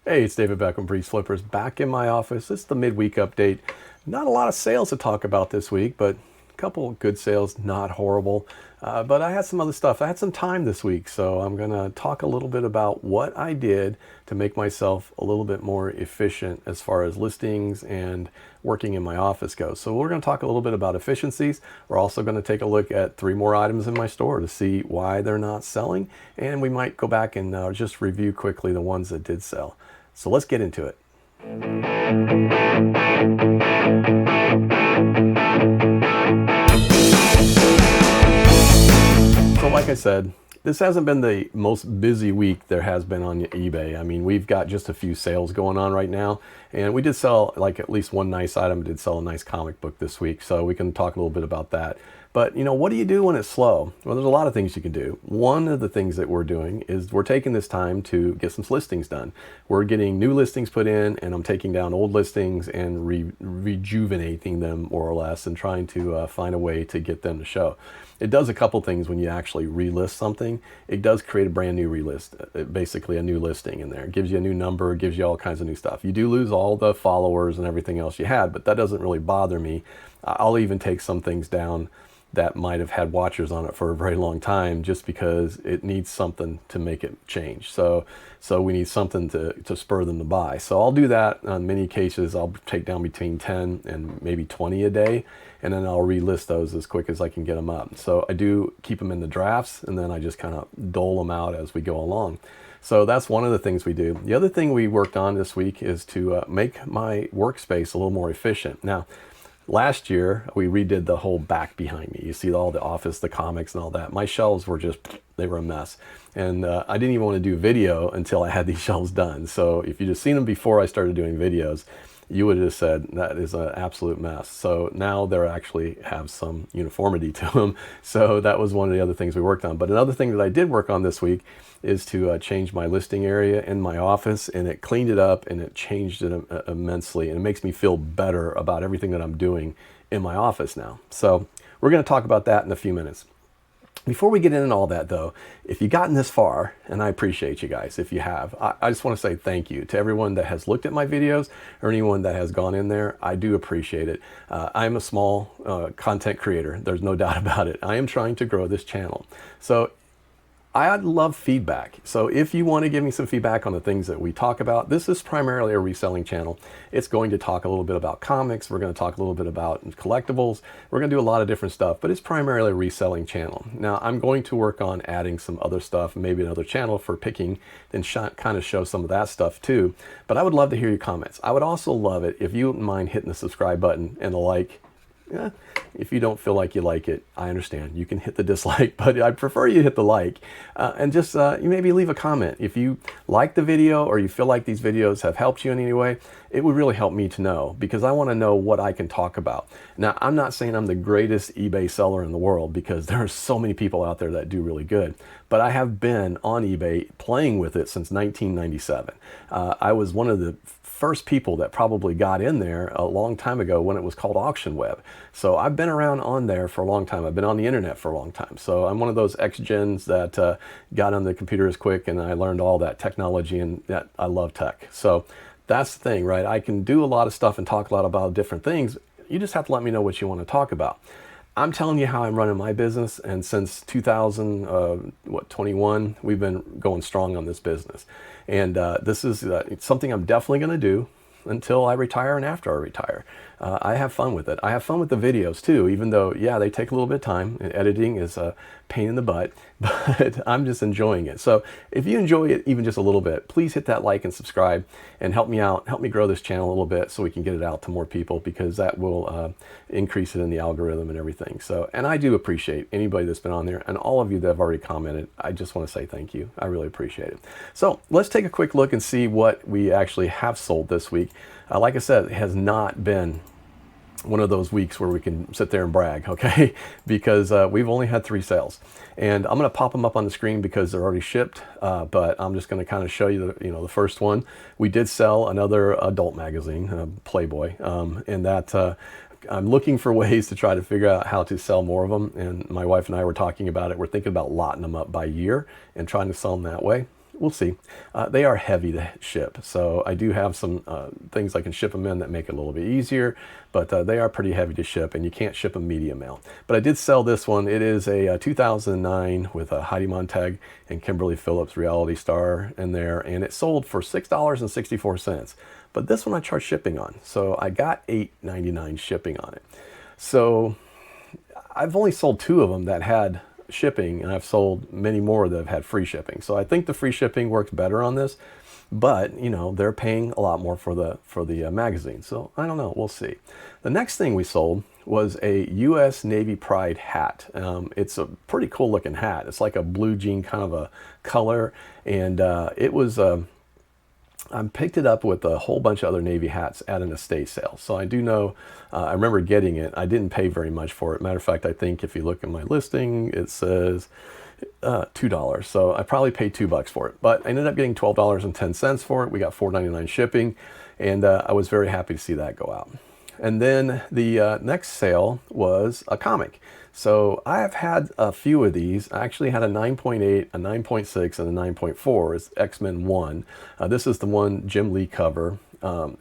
Hey, it's David back from BreezeFlippers, back in my office. This is the midweek update. Not a lot of sales to talk about this week, but a couple of good sales, not horrible. But I had some other stuff. I had some time this week, so I'm going to talk a little bit about what I did to make myself a little bit more efficient as far as listings and working in my office goes. So we're going to talk a little bit about efficiencies. We're also going to take a look at 3 more items in my store to see why they're not selling. And we might go back and just review quickly the ones that did sell. So let's get into it. So like I said, this hasn't been the most busy week there has been on eBay. I mean, we've got just a few sales going on right now, and we did sell like at least one nice item. Did sell a nice comic book this week, so we can talk a little bit about that. But you know, what do you do when it's slow? Well, there's a lot of things you can do. One of the things that we're doing is we're taking this time to get some listings done. We're getting new listings put in, and I'm taking down old listings and rejuvenating them more or less, and trying to find a way to get them to show. It does a couple things when you actually relist something. It does create a brand new relist, basically a new listing in there. It gives you a new number, it gives you all kinds of new stuff. You do lose all the followers and everything else you had, but that doesn't really bother me. I'll even take some things down that might have had watchers on it for a very long time, just because it needs something to make it change. So we need something to spur them to buy. So I'll do that. In many cases, I'll take down between 10 and maybe 20 a day, and then I'll relist those as quick as I can get them up. So I do keep them in the drafts, and then I just kind of dole them out as we go along. So that's one of the things we do. The other thing we worked on this week is to make my workspace a little more efficient. Now, last year, we redid the whole back behind me. You see all the office, the comics and all that. My shelves were just, they were a mess. And I didn't even want to do video until I had these shelves done. So if you'd have seen them before I started doing videos, you would have said that is an absolute mess. So now they actually have some uniformity to them. So that was one of the other things we worked on. But another thing that I did work on this week is to change my listing area in my office, and it cleaned it up and it changed it immensely, and it makes me feel better about everything that I'm doing in my office now. So we're going to talk about that in a few minutes. Before we get into all that though, if you've gotten this far, and I appreciate you guys if you have, I just want to say thank you to everyone that has looked at my videos or anyone that has gone in there. I do appreciate it. I'm a small content creator. There's no doubt about it. I am trying to grow this channel. So I'd love feedback. So if you want to give me some feedback on the things that we talk about, this is primarily a reselling channel. It's going to talk a little bit about comics. We're going to talk a little bit about collectibles. We're going to do a lot of different stuff, but it's primarily a reselling channel. Now, I'm going to work on adding some other stuff, maybe another channel for picking and kind of show some of that stuff too. But I would love to hear your comments. I would also love it if you wouldn't mind hitting the subscribe button and the like. Yeah, if you don't feel like you like it, I understand. You can hit the dislike, but I prefer you hit the like. And just you maybe leave a comment. If you like the video or you feel like these videos have helped you in any way, it would really help me to know, because I want to know what I can talk about. Now, I'm not saying I'm the greatest eBay seller in the world, because there are so many people out there that do really good. But I have been on eBay playing with it since 1997. I was one of the first people that probably got in there a long time ago when it was called Auction Web. So I've been around on there for a long time. I've been on the internet for a long time. So I'm one of those ex-gens that got on the computers quick, and I learned all that technology, and that I love tech. So that's the thing, right? I can do a lot of stuff and talk a lot about different things. You just have to let me know what you want to talk about. I'm telling you how I'm running my business, and since 2021, we've been going strong on this business. And this is something I'm definitely going to do until I retire and after I retire. I have fun with it. I have fun with the videos too, even though, yeah, they take a little bit of time. And editing is a pain in the butt, but I'm just enjoying it. So if you enjoy it even just a little bit, please hit that like and subscribe and help me out, help me grow this channel a little bit so we can get it out to more people, because that will increase it in the algorithm and everything. So, and I do appreciate anybody that's been on there, and all of you that have already commented. I just want to say thank you. I really appreciate it. So let's take a quick look and see what we actually have sold this week. Like I said, it has not been one of those weeks where we can sit there and brag, okay? Because we've only had 3 sales, and I'm going to pop them up on the screen because they're already shipped. But I'm just going to kind of show you the first one. We did sell another adult magazine, Playboy, and that I'm looking for ways to try to figure out how to sell more of them. And my wife and I were talking about it. We're thinking about lotting them up by year and trying to sell them that way. we'll see. They are heavy to ship, so I do have some things I can ship them in that make it a little bit easier, but they are pretty heavy to ship, and you can't ship a medium amount. But I did sell this one. It is a 2009 with a Heidi Montag and Kimberly Phillips Reality Star in there, and it sold for $6.64. But this one I charged shipping on, so I got $8.99 shipping on it. So I've only sold 2 of them that had shipping, and I've sold many more that have had free shipping. So I think the free shipping works better on this, but you know, they're paying a lot more for the magazine. So I don't know, we'll see. The next thing we sold was a U.S. Navy Pride hat. It's a pretty cool looking hat. It's like a blue jean kind of a color, and it was I picked it up with a whole bunch of other Navy hats at an estate sale. So I do know, I remember getting it. I didn't pay very much for it. Matter of fact, I think if you look at my listing, it says $2. So I probably paid $2 for it, but I ended up getting $12.10 for it. We got $4.99 shipping, and I was very happy to see that go out. And then the next sale was a comic. So I have had a few of these. I actually had a 9.8, a 9.6, and a 9.4. It's X-Men 1. This is the one Jim Lee cover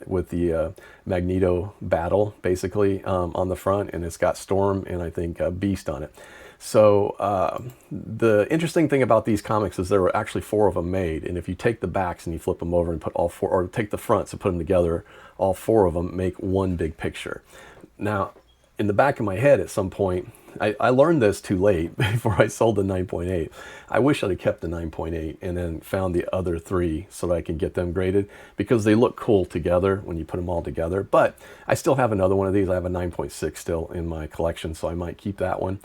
with the Magneto battle, basically, on the front. And it's got Storm and I think Beast on it. So the interesting thing about these comics is there were actually 4 of them made. And if you take the backs and you flip them over and put all 4, or take the fronts and put them together, all 4 of them make one big picture. Now, in the back of my head at some point, I learned this too late before I sold the 9.8. I wish I'd have kept the 9.8 and then found the other 3 so that I can get them graded, because they look cool together when you put them all together. But I still have another one of these. I have a 9.6 still in my collection, so I might keep that one.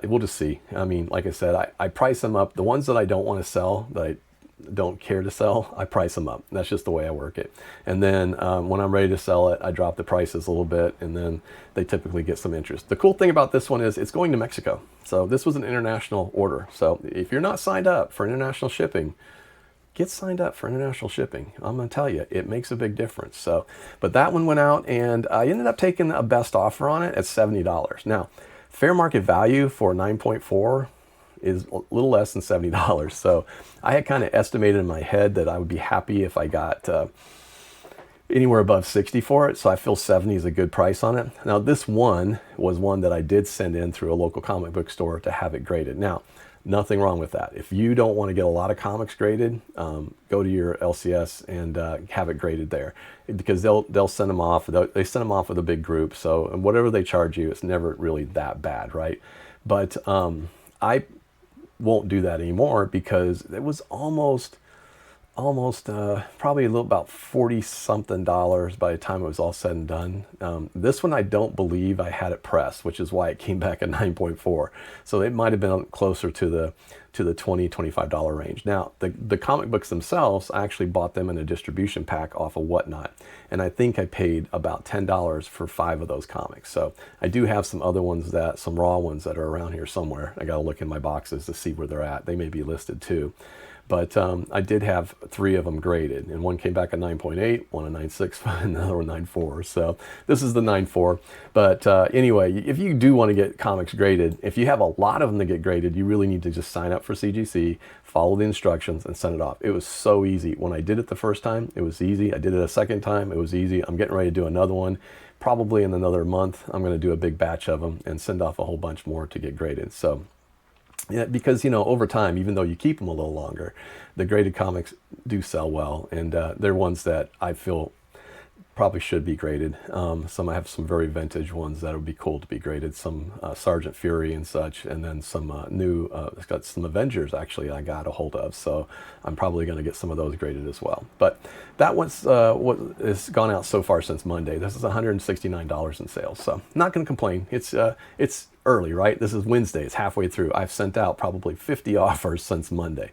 We'll just see. I mean, like I said, I price them up. The ones that I don't want to sell, that I don't care to sell, I price them up. That's just the way I work it. And then when I'm ready to sell it, I drop the prices a little bit, and then they typically get some interest. The cool thing about this one is it's going to Mexico. So this was an international order. So if you're not signed up for international shipping, get signed up for international shipping. I'm going to tell you, it makes a big difference. So, but that one went out, and I ended up taking a best offer on it at $70. Now, fair market value for 9.4 is a little less than $70. So I had kind of estimated in my head that I would be happy if I got anywhere above 60 for it. So I feel 70 is a good price on it. Now this one was one that I did send in through a local comic book store to have it graded. Now, nothing wrong with that. If you don't want to get a lot of comics graded, go to your LCS and have it graded there, because they'll send them off. They send them off with a big group. So whatever they charge you, it's never really that bad, right? But I won't do that anymore, because it was almost probably about 40 something dollars by the time it was all said and done. This one I don't believe I had it pressed, which is why it came back at 9.4. So it might have been closer to the $20-25 range. Now the comic books themselves, I actually bought them in a distribution pack off of Whatnot, and I think I paid about $10 for 5 of those comics. So I do have some other ones, some raw ones that are around here somewhere. I gotta look in my boxes to see where they're at. They may be listed too. But I did have 3 of them graded, and one came back at 9.8, one a 9.6, and another one 9.4. So this is the 9.4. But anyway, if you do want to get comics graded, if you have a lot of them to get graded, you really need to just sign up for CGC, follow the instructions, and send it off. It was so easy. When I did it the first time, it was easy. I did it a second time, it was easy. I'm getting ready to do another one. Probably in another month, I'm going to do a big batch of them and send off a whole bunch more to get graded. So yeah, because, you know, over time, even though you keep them a little longer, the graded comics do sell well, and they're ones that I feel probably should be graded. I have some very vintage ones that would be cool to be graded, some Sergeant Fury and such, and then some new, it's got some Avengers actually I got a hold of, so I'm probably going to get some of those graded as well. But that one's what has gone out so far since Monday. This is $169 in sales, so not going to complain. It's early, right? This is Wednesday. It's halfway through. I've sent out probably 50 offers since Monday.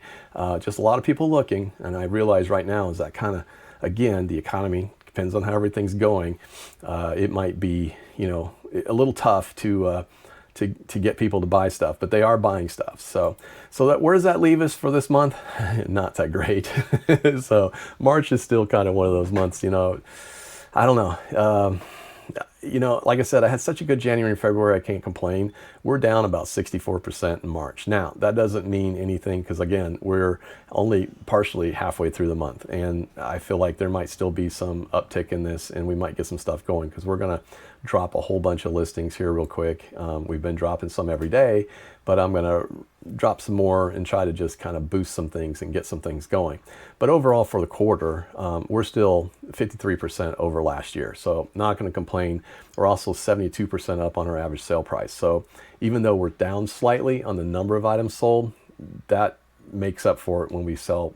Just a lot of people looking, and I realize right now is that kind of, again, the economy depends on how everything's going. It might be, you know, a little tough to get people to buy stuff, but they are buying stuff. So where does that leave us for this month? Not that great. So March is still kind of one of those months, you know, I don't know. like I said, I had such a good January and February, I can't complain. We're down about 64% in March. Now, that doesn't mean anything because, again, we're only partially halfway through the month. And I feel like there might still be some uptick in this and we might get some stuff going because we're going to drop a whole bunch of listings here real quick. We've been dropping some every day, but I'm going to drop some more and try to just kind of boost some things and get some things going. But overall for the quarter, we're still 53% over last year. So not going to complain. We're also 72% up on our average sale price. So even though we're down slightly on the number of items sold, that makes up for it when we sell,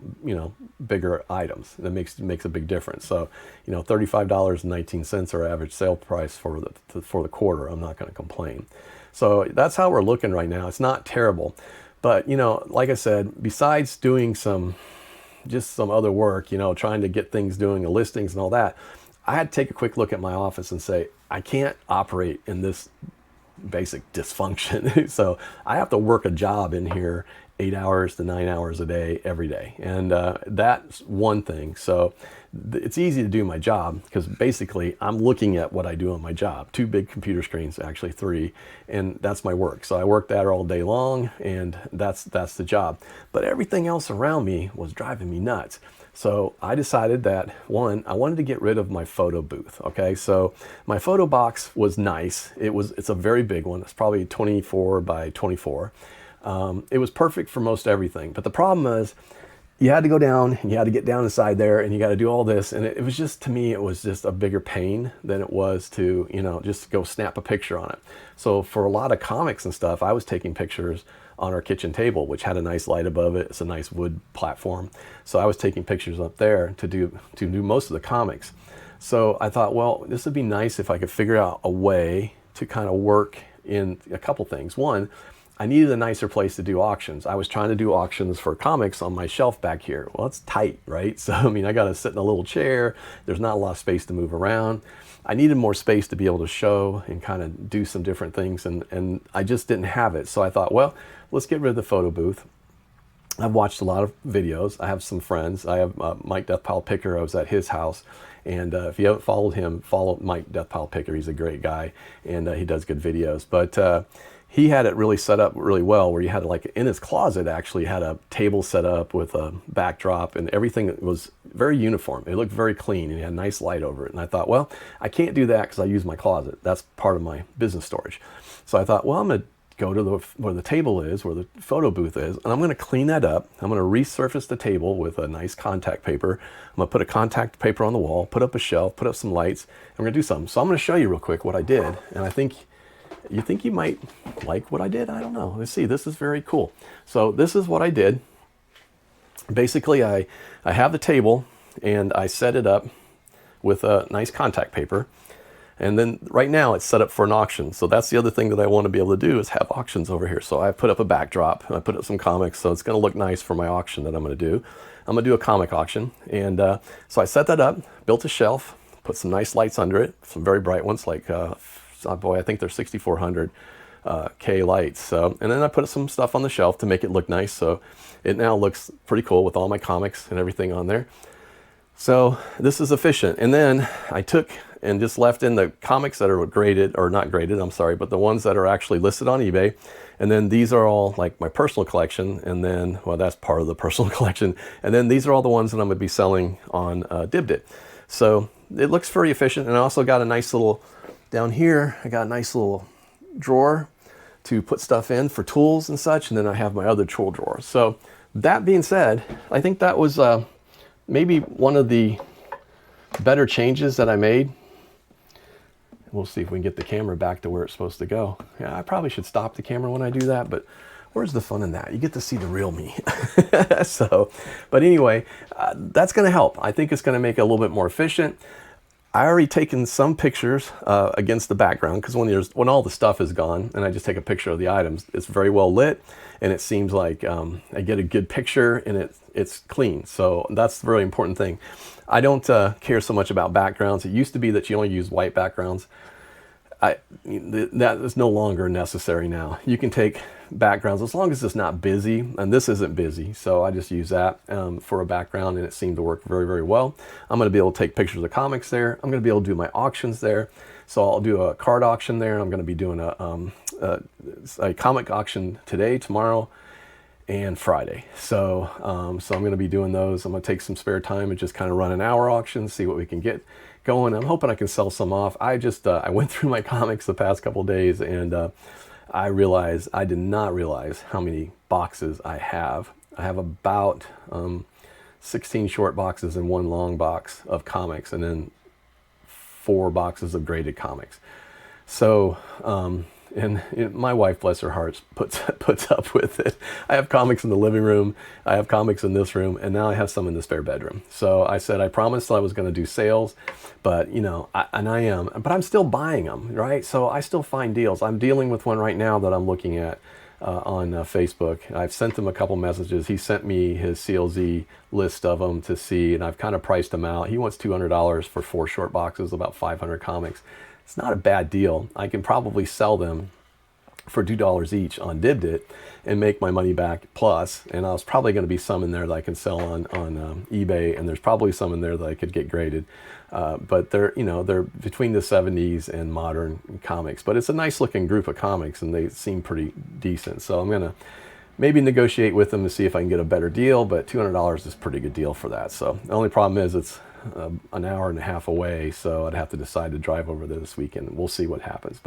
bigger items. That makes a big difference. So, $35.19 our average sale price for the quarter. I'm not going to complain. So that's how we're looking right now. It's not terrible, but like I said, besides doing some other work, trying to get things doing, listings and all that, I had to take a quick look at my office and say, I can't operate in this basic dysfunction. So I have to work a job in here 8 hours to 9 hours a day, every day. And that's one thing. So it's easy to do my job because basically I'm looking at what I do on my job. 2 big computer screens, actually 3, and that's my work. So I work that all day long and that's the job. But everything else around me was driving me nuts. So I decided that, one, I wanted to get rid of my photo booth. Okay, so my photo box was nice. It's a very big one. It's probably 24 by 24. It was perfect for most everything. But the problem is you had to go down and you had to get down inside there and you got to do all this. And it was just, to me, it was just a bigger pain than it was to, just go snap a picture on it. So for a lot of comics and stuff, I was taking pictures on our kitchen table, which had a nice light above it. It's a nice wood platform. So I was taking pictures up there to do most of the comics. So I thought, well, this would be nice if I could figure out a way to kind of work in a couple things. One, I needed a nicer place to do auctions. I was trying to do auctions for comics on my shelf back here. Well, it's tight, right? So, I got to sit in a little chair. There's not a lot of space to move around. I needed more space to be able to show and kind of do some different things, and I just didn't have it. So I thought, well, let's get rid of the photo booth. I've watched a lot of videos. I have some friends. I have Mike Deathpile Picker. I was at his house. And if you haven't followed him, follow Mike Deathpile Picker. He's a great guy, and he does good videos. But he had it really set up really well, where you had in his closet, actually had a table set up with a backdrop, and everything was very uniform. It looked very clean, and he had a nice light over it. And I thought, well, I can't do that because I use my closet. That's part of my business storage. So I thought, well, I'm going to go to where the table is, where the photo booth is, and I'm going to clean that up. I'm going to resurface the table with a nice contact paper. I'm going to put a contact paper on the wall, put up a shelf, put up some lights, and we're going to do something. So I'm going to show you real quick what I did, and I think you might like what I did. I don't know. Let's see. This is very cool. So this is what I did. Basically, I have the table, and I set it up with a nice contact paper. And then right now it's set up for an auction. So that's the other thing that I want to be able to do is have auctions over here. So I put up a backdrop and I put up some comics. So it's going to look nice for my auction that I'm going to do. I'm going to do a comic auction. And so I set that up, built a shelf, put some nice lights under it, some very bright ones like, oh boy, I think they're 6400 K lights. So, and then I put some stuff on the shelf to make it look nice. So it now looks pretty cool with all my comics and everything on there. So this is efficient. And then I took and just left in the comics that are graded, or not graded, I'm sorry, but the ones that are actually listed on eBay. And then these are all like my personal collection. And then, well, that's part of the personal collection. And then these are all the ones that I'm going to be selling on Dibdit. So it looks very efficient. And I also got a nice little, down here, I got a nice little drawer to put stuff in for tools and such. And then I have my other tool drawer. So that being said, I think that was maybe one of the better changes that I made. We'll see if we can get the camera back to where it's supposed to go. Yeah, I probably should stop the camera when I do that, but where's the fun in that? You get to see the real me. So, but anyway, that's going to help. I think it's going to make it a little bit more efficient. I already taken some pictures against the background, because when all the stuff is gone and I just take a picture of the items, it's very well lit, and it seems like I get a good picture and it's clean. So that's the really important thing. I don't care so much about backgrounds. It used to be that you only use white backgrounds. that is no longer necessary now. You can take backgrounds as long as it's not busy, and this isn't busy, so I just use that for a background, and it seemed to work very, very well. I'm going to be able to take pictures of comics there. I'm going to be able to do my auctions there. So I'll do a card auction there. I'm going to be doing a comic auction today, tomorrow, and Friday. So so I'm going to be doing those. I'm going to take some spare time and just kind of run an hour auction, see what we can get going. I'm hoping I can sell some off. I just I went through my comics the past couple of days, and I did not realize how many boxes I have. I have about 16 short boxes and one long box of comics, and then 4 boxes of graded comics. So and my wife, bless her heart, puts up with it. I have comics in the living room, I have comics in this room, and now I have some in the spare bedroom. So I said I promised I was going to do sales, but I am, but I'm still buying them, right? So I still find deals. I'm dealing with one right now that I'm looking at on Facebook. I've sent him a couple messages. He sent me his CLZ list of them to see, and I've kind of priced them out. He wants $200 for 4 short boxes, about 500 comics. It's not a bad deal. I can probably sell them for $2 each on Dibdit and make my money back plus. And there's probably going to be some in there that I can sell on eBay, and there's probably some in there that I could get graded. But they're between the 70s and modern comics. But it's a nice looking group of comics, and they seem pretty decent. So I'm gonna maybe negotiate with them to see if I can get a better deal. But $200 is a pretty good deal for that. So the only problem is it's an hour and a half away, so I'd have to decide to drive over there this weekend. We'll see what happens.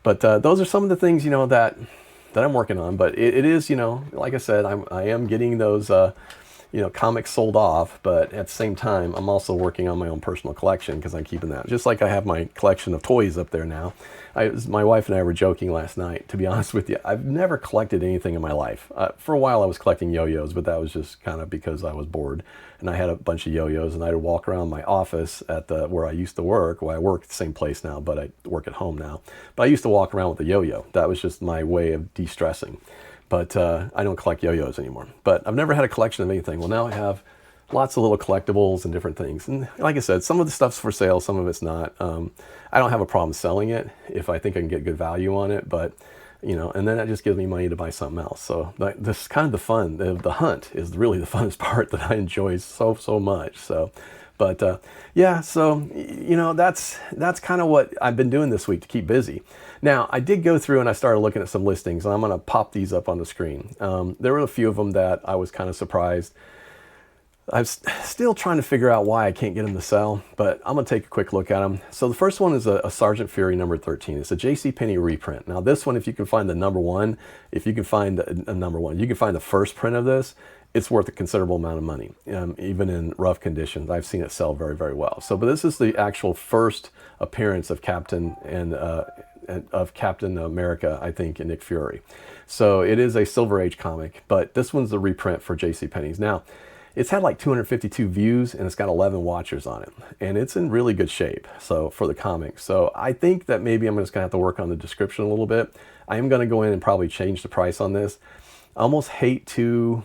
But those are some of the things that I'm working on. But it is like I said, I am getting those comics sold off, but at the same time, I'm also working on my own personal collection because I'm keeping that. Just like I have my collection of toys up there now. My wife and I were joking last night, to be honest with you. I've never collected anything in my life. For a while I was collecting yo-yos, but that was just kind of because I was bored. And I had a bunch of yo-yos, and I'd walk around my office at where I used to work. Well, I work at the same place now, but I work at home now. But I used to walk around with a yo-yo. That was just my way of de-stressing. But I don't collect yo-yos anymore. But I've never had a collection of anything. Well, now I have lots of little collectibles and different things. And like I said, some of the stuff's for sale, some of it's not. I don't have a problem selling it if I think I can get good value on it. But and then that just gives me money to buy something else. So this is kind of the fun. The hunt is really the funnest part that I enjoy so much. So, but yeah, so that's kind of what I've been doing this week to keep busy. Now I did go through and I started looking at some listings, and I'm going to pop these up on the screen. There were a few of them that I was kind of surprised. I'm still trying to figure out why I can't get them to sell, but I'm going to take a quick look at them. So the first one is a Sergeant Fury number 13. It's a JCPenney reprint. Now this one, if you can find the number one, if you can find a number one, you can find the first print of this, it's worth a considerable amount of money, even in rough conditions. I've seen it sell very, very well. So, but this is the actual first appearance of Captain America, I think, in Nick Fury. So it is a Silver Age comic, but this one's the reprint for JCPenney's. Now, it's had like 252 views, and it's got 11 watchers on it, and it's in really good shape. So for the comic, so I think that maybe I'm just gonna have to work on the description a little bit. I am gonna go in and probably change the price on this. I almost hate to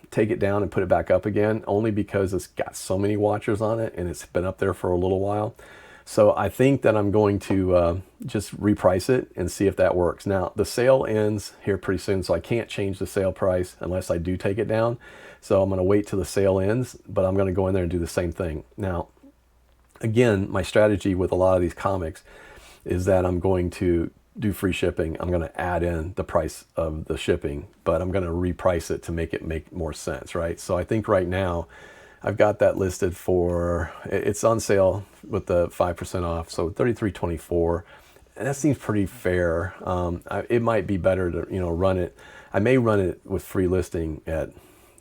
take it down and put it back up again, only because it's got so many watchers on it, and it's been up there for a little while. So I think that I'm going to just reprice it and see if that works. Now the sale ends here pretty soon, so I can't change the sale price unless I do take it down. So I'm going to wait till the sale ends, but I'm going to go in there and do the same thing. Now, again, my strategy with a lot of these comics is that I'm going to do free shipping. I'm going to add in the price of the shipping, but I'm going to reprice it to make it make more sense, right? So I think right now I've got that listed for, it's on sale with the 5% off, so $33.24. And that seems pretty fair. It might be better to run it. I may run it with free listing at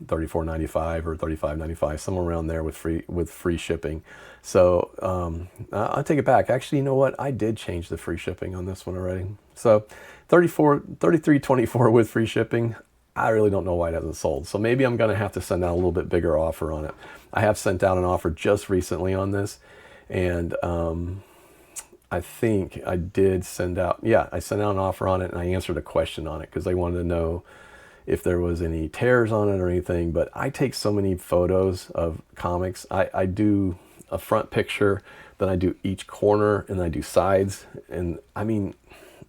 $34.95 or $35.95, somewhere around there with free shipping. So I'll take it back. Actually, you know what? I did change the free shipping on this one already. So $33.24 with free shipping. I really don't know why it hasn't sold. So maybe I'm going to have to send out a little bit bigger offer on it. I have sent out an offer just recently on this, and I think I did send out, I sent out an offer on it, and I answered a question on it because they wanted to know if there was any tears on it or anything. But I take so many photos of comics. I do a front picture, then I do each corner, and I do sides. And I mean,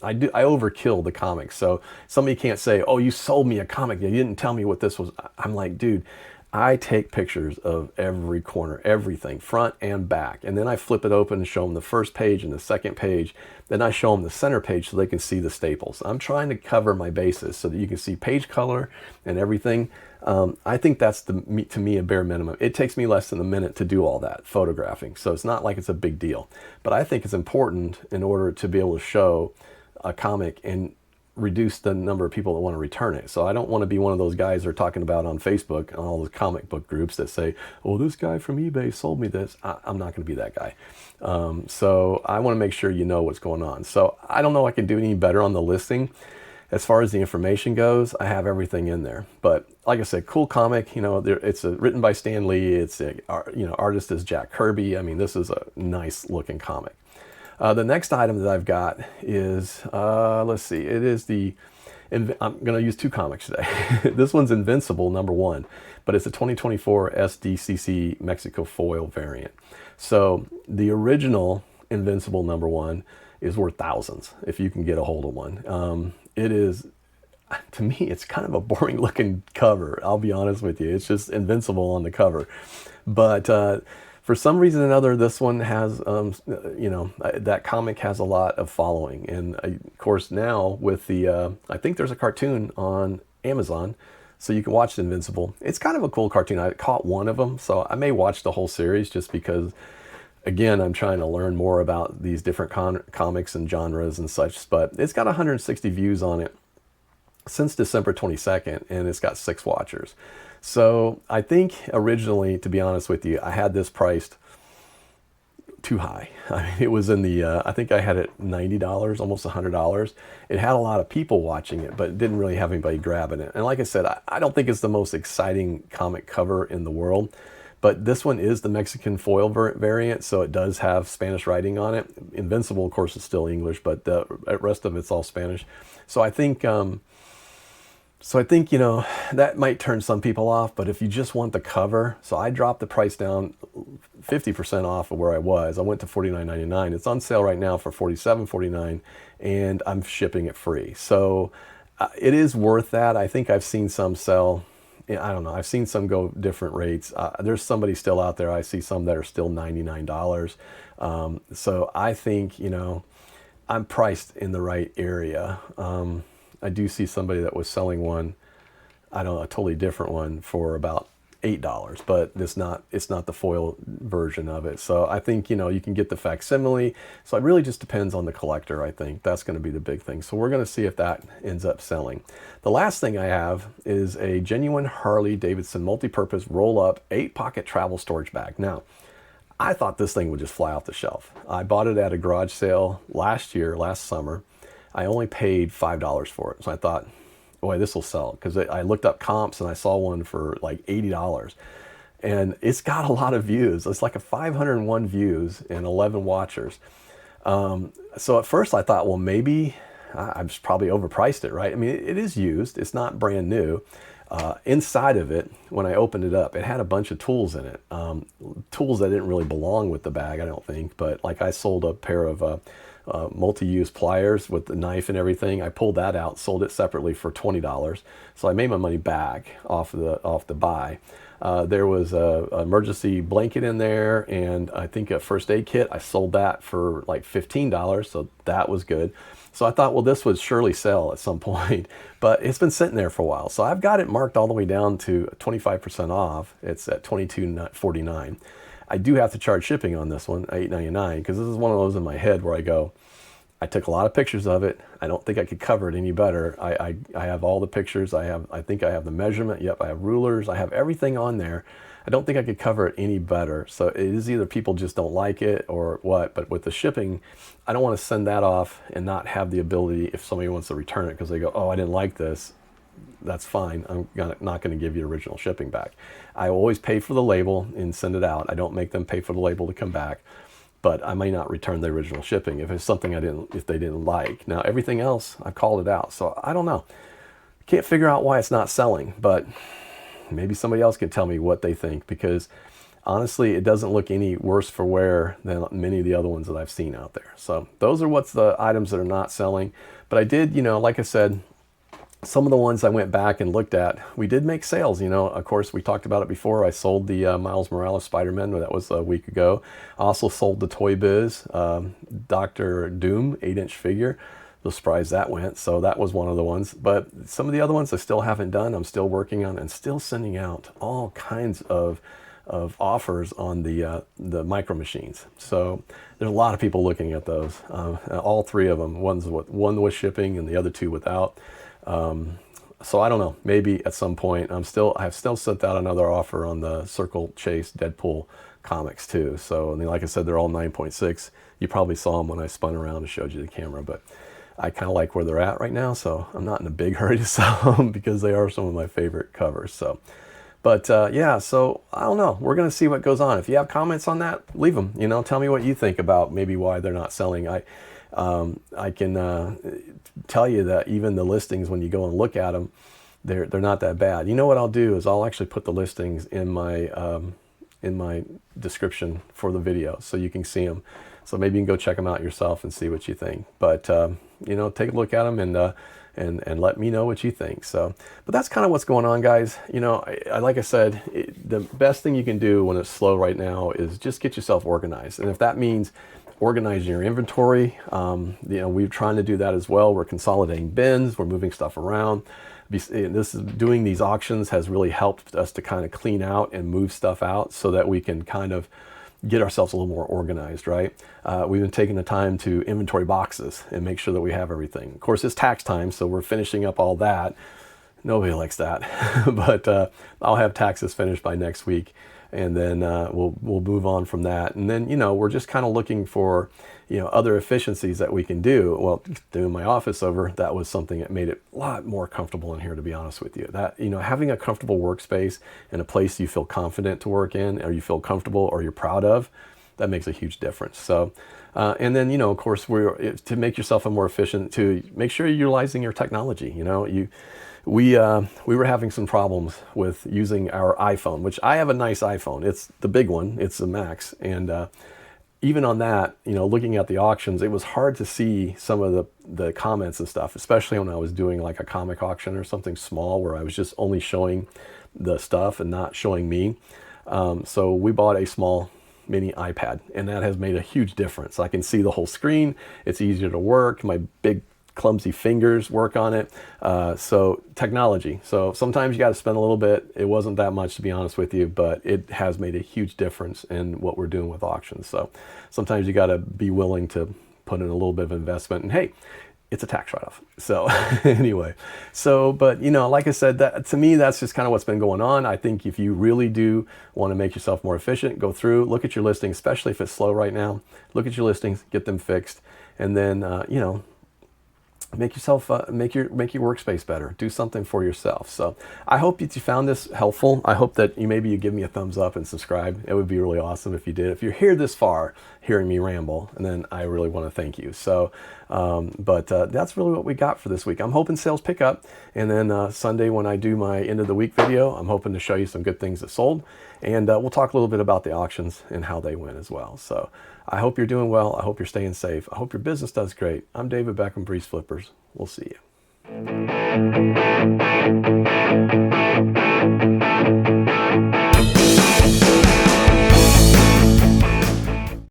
I overkill the comics. So somebody can't say, oh, you sold me a comic, you didn't tell me what this was. I'm like, dude, I take pictures of every corner, everything, front and back. And then I flip it open and show them the first page and the second page. Then I show them the center page so they can see the staples. I'm trying to cover my bases so that you can see page color and everything. I think that's, to me, a bare minimum. It takes me less than a minute to do all that photographing. So it's not like it's a big deal. But I think it's important in order to be able to show a comic and reduce the number of people that want to return it. So I don't want to be one of those guys they're talking about on Facebook and all those comic book groups that say, oh, this guy from eBay sold me this. I'm not going to be that guy. So I want to make sure you know what's going on. So I don't know if I can do any better on the listing. As far as the information goes, I have everything in there. But like I said, cool comic. You know, it's written by Stan Lee. It's artist is Jack Kirby. I mean, this is a nice looking comic. The next item that I've got is, let's see, it is I'm going to use two comics today. This one's Invincible #1, but it's a 2024 SDCC Mexico foil variant. So the original Invincible #1 is worth thousands if you can get a hold of one. It is, to me, it's kind of a boring looking cover. I'll be honest with you. It's just Invincible on the cover. But for some reason or another, this one has, that comic has a lot of following. And of course now with the, I think there's a cartoon on Amazon, so you can watch Invincible. It's kind of a cool cartoon. I caught one of them, so I may watch the whole series just because, again, I'm trying to learn more about these different comics and genres and such. But it's got 160 views on it since December 22nd, and it's got 6 watchers. So I think originally, to be honest with you, I had this priced too high. I mean, it was in the, I think I had it $90, almost $100. It had a lot of people watching it, but it didn't really have anybody grabbing it. And like I said, I don't think it's the most exciting comic cover in the world, but this one is the Mexican foil variant, so it does have Spanish writing on it. Invincible, of course, is still English, but the rest of it's all Spanish. So I think, that might turn some people off, but if you just want the cover, so I dropped the price down 50% off of where I was. I went to $49.99. It's on sale right now for $47.49, and I'm shipping it free. So it is worth that. I think I've seen some sell, I don't know, I've seen some go different rates. There's somebody still out there. I see some that are still $99. So I think, I'm priced in the right area. I do see somebody that was selling one, I don't know, a totally different one for about $8, but it's not the foil version of it. So I think, you can get the facsimile. So it really just depends on the collector, I think. That's going to be the big thing. So we're going to see if that ends up selling. The last thing I have is a genuine Harley Davidson multi-purpose roll-up 8-pocket travel storage bag. Now, I thought this thing would just fly off the shelf. I bought it at a garage sale last summer. I only paid $5 for it. So I thought, boy, this will sell. Because I looked up comps and I saw one for like $80. And it's got a lot of views. It's like a 501 views and 11 watchers. So at first I thought, well, maybe I just probably overpriced it, right? I mean, it is used. It's not brand new. Inside of it, when I opened it up, it had a bunch of tools in it. Tools that didn't really belong with the bag, I don't think. But like I sold a pair of multi-use pliers with the knife and everything. I pulled that out, sold it separately for $20. So I made my money back off the buy. There was a emergency blanket in there, and I think a first aid kit. I sold that for like $15, so that was good. So I thought, well, this would surely sell at some point, but it's been sitting there for a while. So I've got it marked all the way down to 25% off. It's at $22.49. I do have to charge shipping on this one, $8.99, because this is one of those in my head where I go, I took a lot of pictures of it. I don't think I could cover it any better. I have all the pictures. I think I have the measurement. Yep, I have rulers. I have everything on there. I don't think I could cover it any better. So it is either people just don't like it or what, but with the shipping, I don't want to send that off and not have the ability if somebody wants to return it because they go, oh, I didn't like this. That's fine. I'm not going to give you original shipping back. I always pay for the label and send it out. I don't make them pay for the label to come back, but I may not return the original shipping if it's something if they didn't like. Now everything else, I called it out. So I don't know. Can't figure out why it's not selling, but maybe somebody else can tell me what they think, because honestly, it doesn't look any worse for wear than many of the other ones that I've seen out there. So those are what's the items that are not selling. But I did, like I said, some of the ones I went back and looked at, we did make sales. Of course, we talked about it before. I sold the Miles Morales Spider-Man. That was a week ago. I also sold the Toy Biz Dr. Doom 8-inch figure. The surprise that went. So that was one of the ones. But some of the other ones I still haven't done. I'm still working on and still sending out all kinds of offers on the micro machines. So there's a lot of people looking at those. All three of them. One with shipping and the other two without. So I don't know, maybe at some point I've still sent out another offer on the Circle Chase Deadpool comics too. So, like I said, they're all 9.6. You probably saw them when I spun around and showed you the camera, but I kind of like where they're at right now. So I'm not in a big hurry to sell them because they are some of my favorite covers. So, but yeah, so I don't know. We're going to see what goes on. If you have comments on that, leave them, tell me what you think about maybe why they're not selling. I can tell you that even the listings, when you go and look at them, they're not that bad. What I'll do is I'll actually put the listings in my description for the video so you can see them. So maybe you can go check them out yourself and see what you think. But take a look at them and let me know what you think. So, but that's kind of what's going on, guys. Like I said, the best thing you can do when it's slow right now is just get yourself organized. And if that means organizing your inventory, we're trying to do that as well. We're consolidating bins, we're moving stuff around. Doing these auctions has really helped us to kind of clean out and move stuff out so that we can kind of get ourselves a little more organized, right? We've been taking the time to inventory boxes and make sure that we have everything. Of course, it's tax time, so we're finishing up all that. Nobody likes that, but I'll have taxes finished by next week. And then we'll move on from that. And then, we're just kind of looking for, other efficiencies that we can do. Well, doing my office over, that was something that made it a lot more comfortable in here, to be honest with you. That, having a comfortable workspace and a place you feel confident to work in, or you feel comfortable or you're proud of, that makes a huge difference. So, and then, of course, to make yourself more efficient, to make sure you're utilizing your technology. We were having some problems with using our iPhone, which I have a nice iPhone. It's the big one. It's the Max. And even on that, looking at the auctions, it was hard to see some of the comments and stuff, especially when I was doing like a comic auction or something small where I was just only showing the stuff and not showing me. So we bought a small mini iPad, and that has made a huge difference. I can see the whole screen. It's easier to work. My big clumsy fingers work on it. So technology. So sometimes you got to spend a little bit. It wasn't that much, to be honest with you, but it has made a huge difference in what we're doing with auctions. So sometimes you got to be willing to put in a little bit of investment, and hey, it's a tax write-off. So anyway, but like I said, that to me, that's just kind of what's been going on. I think if you really do want to make yourself more efficient, go through, look at your listings, especially if it's slow right now, look at your listings, get them fixed, and then, make yourself make your workspace better. Do something for yourself. So I hope that you found this helpful. I hope that you give me a thumbs up and subscribe. It would be really awesome if you did. If you're here this far hearing me ramble, and then I really want to thank you. So but that's really what we got for this week. I'm hoping sales pick up, and then Sunday when I do my end of the week video, I'm hoping to show you some good things that sold, and we'll talk a little bit about the auctions and how they went as well. So I hope you're doing well. I hope you're staying safe. I hope your business does great. I'm David Beckham, BreezeFlippers. We'll see you.